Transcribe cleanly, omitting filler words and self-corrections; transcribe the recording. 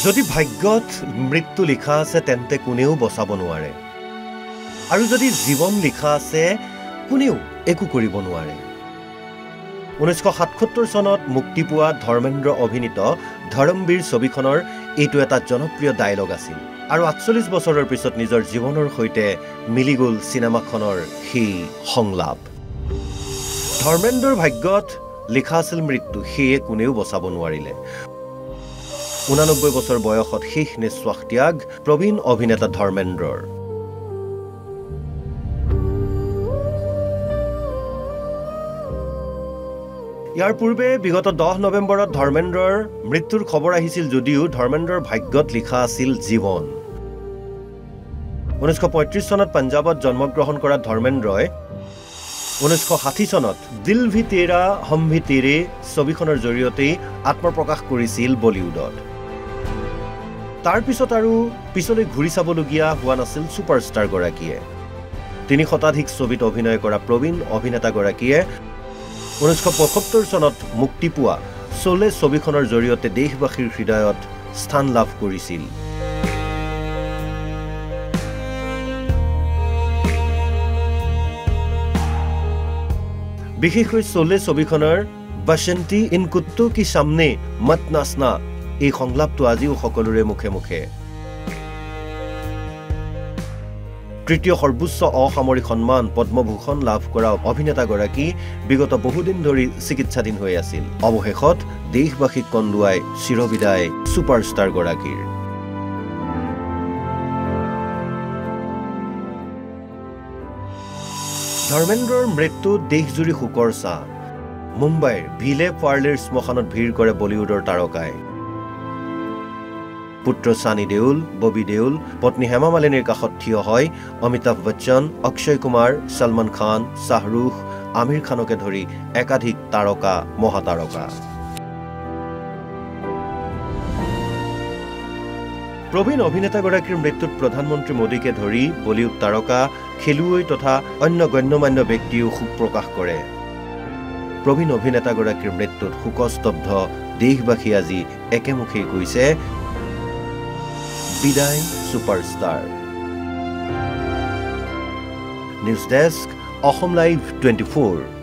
যদি ভাগ্যত মৃত্যু লিখা আছে তেন্তে কোনেও বচাব নোৱাৰে আৰু যদি জীৱন লিখা আছে কোনেও একো কৰিব নোৱাৰে 1977 চনত মুক্তি পোৱা ধৰ্মেন্দ্ৰ অভিনীত ধৰমবীৰ ছবিখনৰ এইটো এটা জনপ্ৰিয় ডায়লগ আছিল আৰু 48 বছৰৰ পিছত নিজৰ জীৱনৰ সৈতে মিলি গ'ল সিনেমাখনৰ সেই সংলাপ ধৰ্মেন্দ্ৰৰ ভাগ্যত লিখা আছিল মৃত্যু সেয়ে কোনেও বচাব নোৱাৰিলে 89 বছৰ বয়সত শেষ নিশ্বাস ত্যাগ প্ৰবীণ অভিনেতা ধৰ্মেন্দ্ৰৰ ইয়াৰ পূৰ্বে বিগত 10 নৱেম্বৰত ধৰ্মেন্দ্ৰৰ মৃত্যুৰ খবৰ আহিছিল যদিও ধৰ্মেন্দ্ৰৰ ভাগ্যত লিখা আছিল জীৱন 1935 চনত পঞ্জাৱত জন্মগ্ৰহণ কৰা ধৰ্মেন্দ্ৰই 1960 চনত দিল ভি তেৰা হম ভি তেৰে ছবিখনৰ জৰিয়তে আত্মপ্ৰকাশ কৰিছিল বলিউডত তাৰ পিছত আৰু পিছলৈ ঘূৰি চাবলগীয়া হোৱা নাছিল সুপাৰষ্টাৰ গৰাকীয়ে 3 শতাধিক ছবিত অভিনয় কৰা প্ৰবীণ অভিনেতা গৰাকীয়ে 1975 চনত মুক্তি পোৱা সোলে ছবিখনৰ জৰিয়তে দেশবাসীৰ হৃদয়ত স্থান লাভ কৰিছিল বিশেষকৈ সোলে ছবিখনৰ বসন্তি ইন কুত্তু কি সামনে মত নাচনা এই সংলাপটো আজিও সকলোৰে মুখে মুখে তৃতীয় সৰ্বোচ্চ অসামৰিক সন্মান পদ্মভূষণ লাভ কৰা অভিনেতা গৰাকী বিগত বহুদিন ধৰি চিকিৎসাধীন হৈ আছিল অৱশেষত দেশবাসীক কন্দুৱাই চিৰবিদায় সুপাৰষ্টাৰ গৰাকীৰ ধৰ্মেন্দ্ৰৰ মৃত্যু দেশজুৰি শোকৰ ছাঁ মুম্বাইৰ ভিলে পাৰ্লেৰ শ্মশানত ভিৰ কৰে বলিউডৰ তাৰকাই পুত্ৰ সানি দেউল ববি দেউল পত্নী হেমা মালিনীৰ কাষত থিয় হয় অমিতাভ বচ্চন অক্ষয় কুমাৰ সলমান খান শাহৰুখ আমিৰ খানকে ধৰি একাধিক তাৰকা মহাতাৰকা প্ৰবীণ অভিনেতাগৰাকীৰ মৃত্যুত প্ৰধানমন্ত্ৰী মোদীকে ধৰি বলিউড তাৰকা খেলুৱৈ তথা অন্য গণ্যমান্য ব্যক্তিও শোক প্ৰকাশ কৰে প্ৰবীণ অভিনেতাগৰাকীৰ মৃত্যুত শোকস্তব্ধ দেশবাসী আজি একেমুখে কৈছে বিদায় সুপাৰষ্টাৰ নিউজ ডেস্ক অসম লাইভ 24